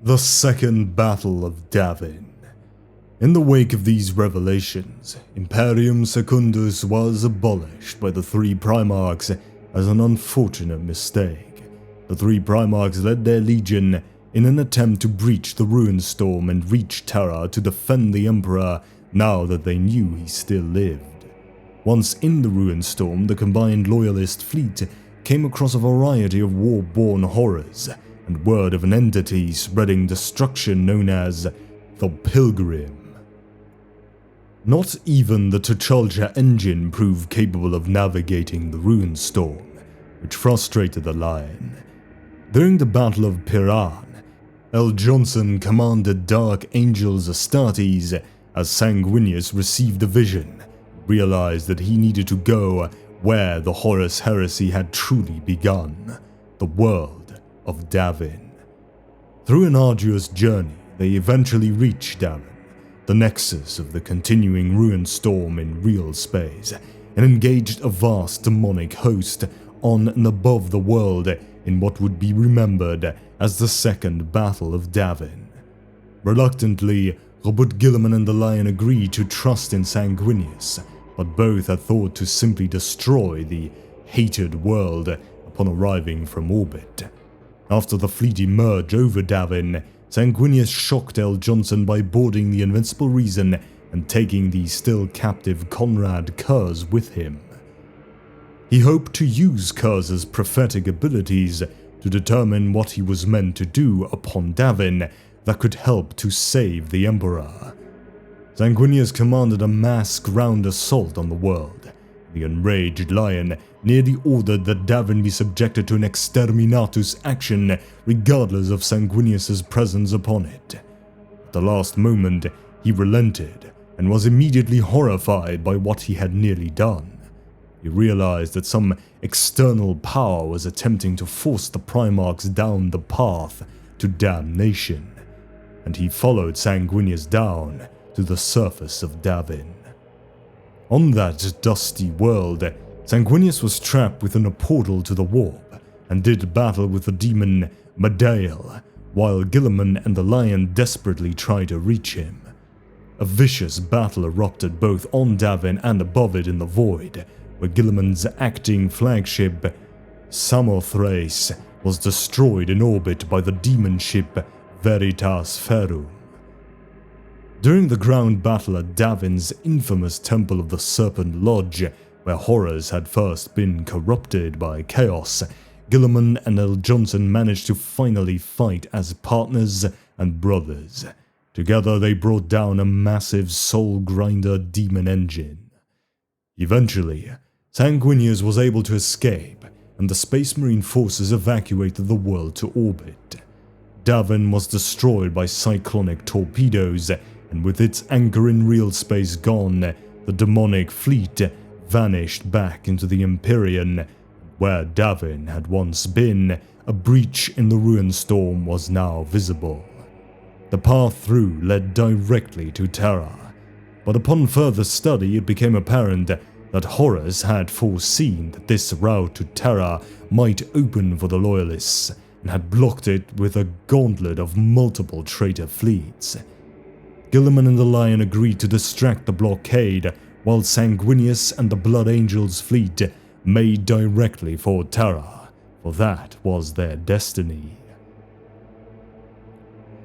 The Second Battle of Davin. In the wake of these revelations, Imperium Secundus was abolished by the three Primarchs as an unfortunate mistake. The three Primarchs led their legion in an attempt to breach the Ruinstorm and reach Terra to defend the Emperor now that they knew he still lived. Once in the Ruinstorm, the combined Loyalist fleet came across a variety of war-born horrors and word of an entity spreading destruction known as the Pilgrim. Not even the T'Challa engine proved capable of navigating the Ruinstorm, which frustrated the Lion. During the Battle of Piran, L. Johnson commanded Dark Angels Astartes as Sanguinius received a vision, realized that he needed to go where the Horus Heresy had truly begun, the world of Davin. Through an arduous journey, they eventually reached Davin, the nexus of the continuing Ruinstorm in real space, and engaged a vast demonic host on and above the world in what would be remembered as the Second Battle of Davin. Reluctantly, Robert Guilliman and the Lion agreed to trust in Sanguinius, but both had thought to simply destroy the hated world upon arriving from orbit. After the fleet emerged over Davin, Sanguinius shocked L. Johnson by boarding the Invincible Reason and taking the still captive Conrad Kurz with him. He hoped to use Kurz's prophetic abilities to determine what he was meant to do upon Davin that could help to save the Emperor. Sanguinius commanded a mass ground assault on the world. The enraged Lion nearly ordered that Davin be subjected to an exterminatus action regardless of Sanguinius's presence upon it. At the last moment, he relented and was immediately horrified by what he had nearly done. He realized that some external power was attempting to force the Primarchs down the path to damnation, and he followed Sanguinius down to the surface of Davin. On that dusty world, Sanguinius was trapped within a portal to the warp and did battle with the demon Madail, while Guilliman and the Lion desperately tried to reach him. A vicious battle erupted both on Davin and above it in the void, where Guilliman's acting flagship, Samothrace, was destroyed in orbit by the demon ship Veritas Ferrum. During the ground battle at Davin's infamous Temple of the Serpent Lodge, where horrors had first been corrupted by chaos, Guilliman and L. Johnson managed to finally fight as partners and brothers. Together they brought down a massive soul-grinder demon engine. Eventually, Sanguinius was able to escape, and the Space Marine forces evacuated the world to orbit. Davin was destroyed by cyclonic torpedoes, and with its anchor in real space gone, the demonic fleet vanished back into the Imperium. Where Davin had once been, a breach in the Ruinstorm was now visible. The path through led directly to Terra, but upon further study it became apparent that Horus had foreseen that this route to Terra might open for the Loyalists, and had blocked it with a gauntlet of multiple traitor fleets. Guilliman and the Lion agreed to distract the blockade, while Sanguinius and the Blood Angels fleet made directly for Terra, for that was their destiny.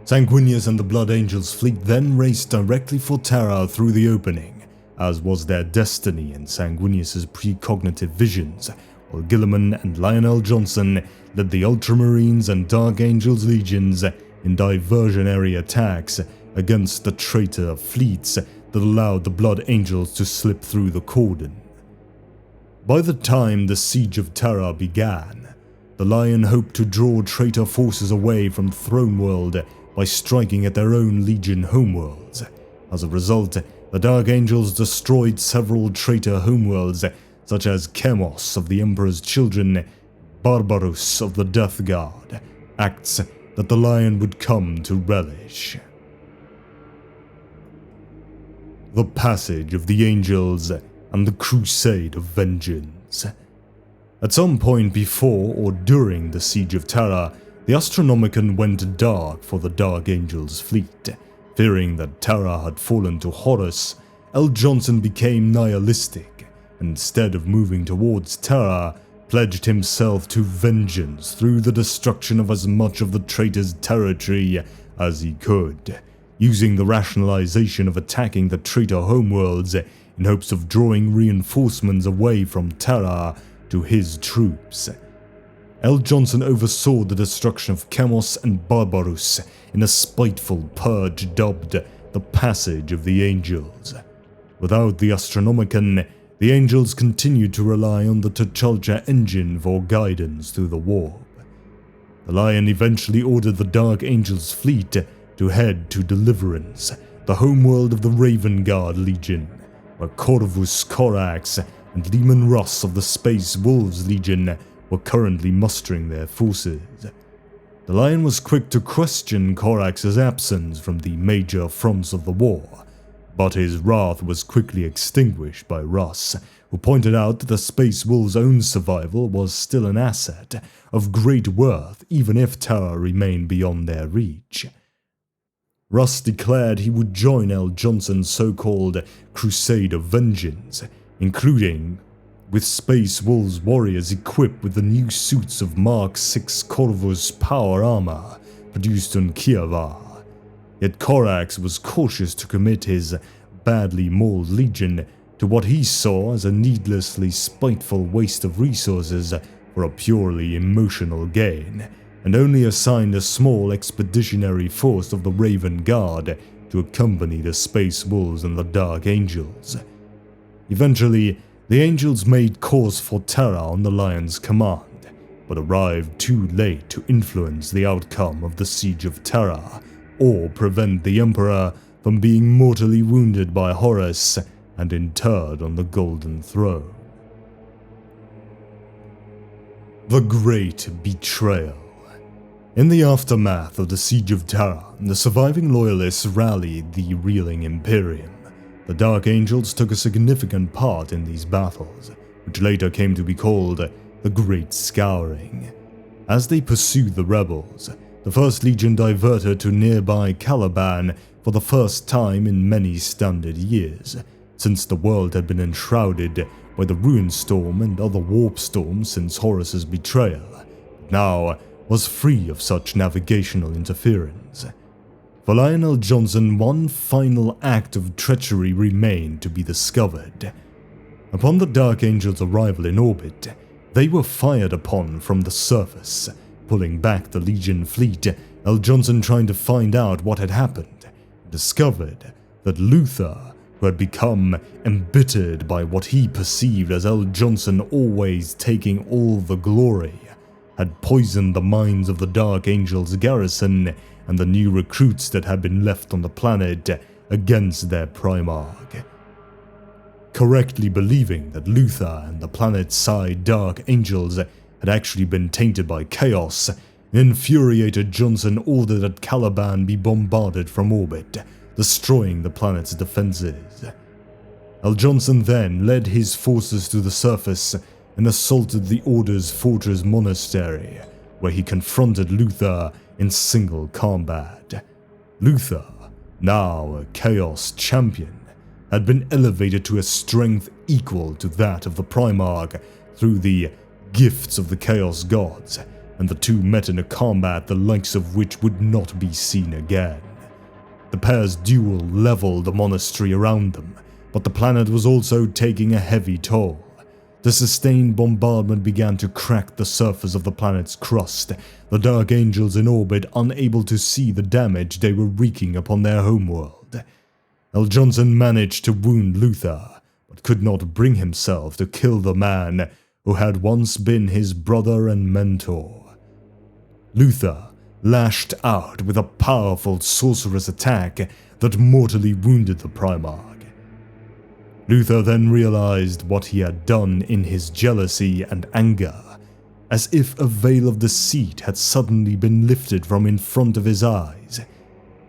Sanguinius and the Blood Angels fleet then raced directly for Terra through the opening, as was their destiny in Sanguinius's precognitive visions, while Guilliman and Lionel Johnson led the Ultramarines and Dark Angels legions in diversionary attacks against the traitor fleets that allowed the Blood Angels to slip through the cordon. By the time the Siege of Terra began, the Lion hoped to draw traitor forces away from Throne World by striking at their own Legion homeworlds. As a result, the Dark Angels destroyed several traitor homeworlds, such as Chemos of the Emperor's Children, Barbarus of the Death Guard, acts that the Lion would come to relish. The Passage of the Angels and the Crusade of Vengeance. At some point before or during the Siege of Terra, The Astronomicon went dark for the Dark Angel's fleet. Fearing that Terra had fallen to Horus, L. Johnson became nihilistic, and instead of moving towards Terra, pledged himself to vengeance through the destruction of as much of the traitor's territory as he could, using the rationalization of attacking the traitor homeworlds in hopes of drawing reinforcements away from Terra to his troops. L. Johnson oversaw the destruction of Chemos and Barbarus in a spiteful purge dubbed the Passage of the Angels. Without the Astronomicon, the Angels continued to rely on the T'Challa engine for guidance through the warp. The Lion eventually ordered the Dark Angel's fleet to head to Deliverance, the homeworld of the Raven Guard Legion, where Corvus Corax and Leman Russ of the Space Wolves Legion were currently mustering their forces. The Lion was quick to question Corax's absence from the major fronts of the war, but his wrath was quickly extinguished by Russ, who pointed out that the Space Wolves' own survival was still an asset of great worth even if Terra remained beyond their reach. Russ declared he would join L. Johnson's so-called Crusade of Vengeance, including with Space Wolves warriors equipped with the new suits of Mark 6 Corvus power armor produced on Kievar. Yet Corax was cautious to commit his badly mauled legion to what he saw as a needlessly spiteful waste of resources for a purely emotional gain, and only assigned a small expeditionary force of the Raven Guard to accompany the Space Wolves and the Dark Angels. Eventually, the Angels made course for Terra on the Lion's command, but arrived too late to influence the outcome of the Siege of Terra, or prevent the Emperor from being mortally wounded by Horus and interred on the Golden Throne. The Great Betrayal. In the aftermath of the Siege of Terra, the surviving loyalists rallied the reeling Imperium. The Dark Angels took a significant part in these battles, which later came to be called the Great Scouring. As they pursued the rebels, the First Legion diverted to nearby Caliban for the first time in many standard years, since the world had been enshrouded by the Ruin Storm and other warp storms since Horus's betrayal, but now was free of such navigational interference. For Lionel Johnson, one final act of treachery remained to be discovered. Upon the Dark Angels' arrival in orbit, they were fired upon from the surface, pulling back the Legion fleet. L. Johnson, trying to find out what had happened, discovered that Luther, who had become embittered by what he perceived as L. Johnson always taking all the glory, had poisoned the minds of the Dark Angels' garrison and the new recruits that had been left on the planet against their Primarch. Correctly believing that Luther and the planet-side Dark Angels had actually been tainted by chaos, an infuriated Johnson ordered that Caliban be bombarded from orbit, destroying the planet's defenses. L. Johnson then led his forces to the surface and assaulted the Order's fortress monastery, where he confronted Luther in single combat. Luther, now a Chaos champion, had been elevated to a strength equal to that of the Primarch through the gifts of the Chaos Gods, and the two met in a combat the likes of which would not be seen again. The pair's duel leveled the monastery around them, but the planet was also taking a heavy toll. The sustained bombardment began to crack the surface of the planet's crust, the Dark Angels in orbit unable to see the damage they were wreaking upon their homeworld. L. Johnson managed to wound Luther, but could not bring himself to kill the man who had once been his brother and mentor. Luther lashed out with a powerful sorceress attack that mortally wounded the Primarch. Luther then realized what he had done in his jealousy and anger, as if a veil of deceit had suddenly been lifted from in front of his eyes.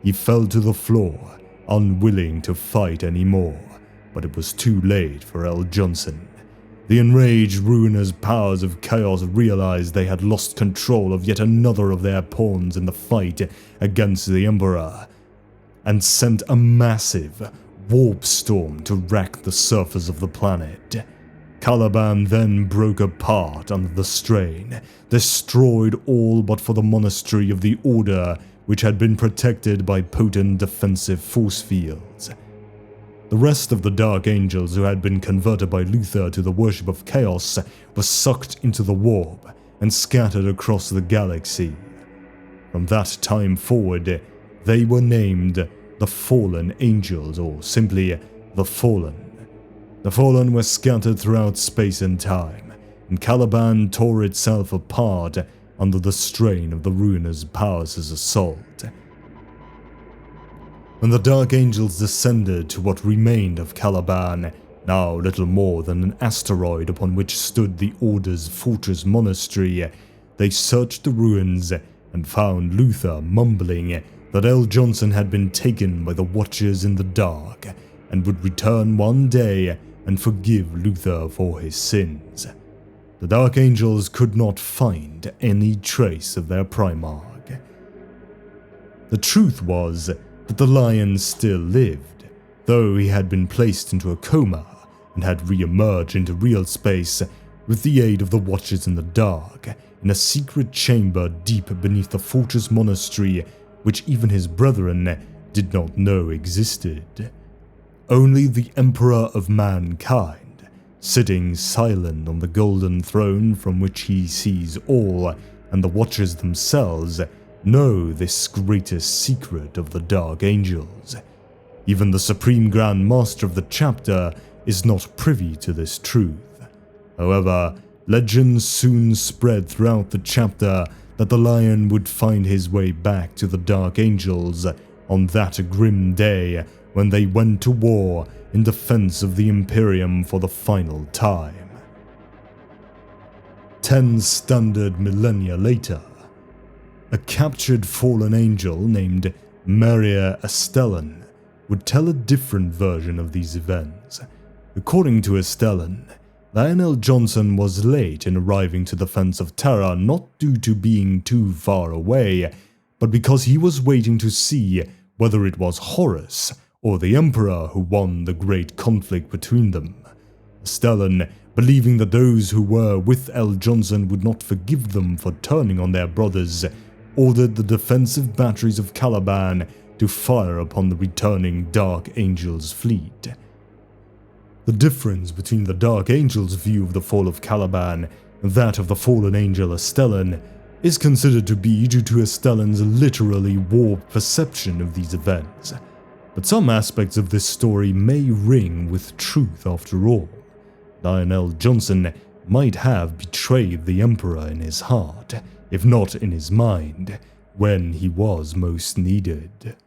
He fell to the floor, unwilling to fight anymore, but it was too late for L. Johnson. The enraged ruinous powers of chaos realized they had lost control of yet another of their pawns in the fight against the Emperor, and sent a massive warp storm to wreck the surface of the planet. Caliban then broke apart under the strain, destroyed all but for the monastery of the Order, which had been protected by potent defensive force fields. The rest of the Dark Angels who had been converted by Luther to the worship of chaos were sucked into the warp and scattered across the galaxy. From that time forward, they were named the Fallen Angels, or simply the Fallen. The Fallen were scattered throughout space and time, and Caliban tore itself apart under the strain of the ruinous powers' assault. When the Dark Angels descended to what remained of Caliban, now little more than an asteroid upon which stood the Order's fortress monastery, they searched the ruins and found Luther mumbling that L. Johnson had been taken by the Watchers in the Dark and would return one day and forgive Luther for his sins. The Dark Angels could not find any trace of their Primarch. The truth was that the Lion still lived, though he had been placed into a coma and had re-emerged into real space with the aid of the Watchers in the Dark in a secret chamber deep beneath the fortress monastery which even his brethren did not know existed. Only the Emperor of Mankind, sitting silent on the golden throne from which he sees all, and the Watchers themselves, know this greatest secret of the Dark Angels. Even the Supreme Grand Master of the chapter is not privy to this truth. However, legends soon spread throughout the chapter that the Lion would find his way back to the Dark Angels on that grim day when they went to war in defense of the Imperium for the final time. 10 standard millennia later, a captured fallen angel named Maria Estellan would tell a different version of these events. According to Estellan, Lionel Johnson was late in arriving to the fence of Terra, not due to being too far away, but because he was waiting to see whether it was Horus or the Emperor who won the great conflict between them. Estellan, believing that those who were with L. Johnson would not forgive them for turning on their brothers, ordered the defensive batteries of Caliban to fire upon the returning Dark Angels' fleet. The difference between the Dark Angels' view of the fall of Caliban and that of the fallen angel Estellan is considered to be due to Estellan's literally warped perception of these events. But some aspects of this story may ring with truth after all. Lionel Johnson might have betrayed the Emperor in his heart, if not in his mind, when he was most needed.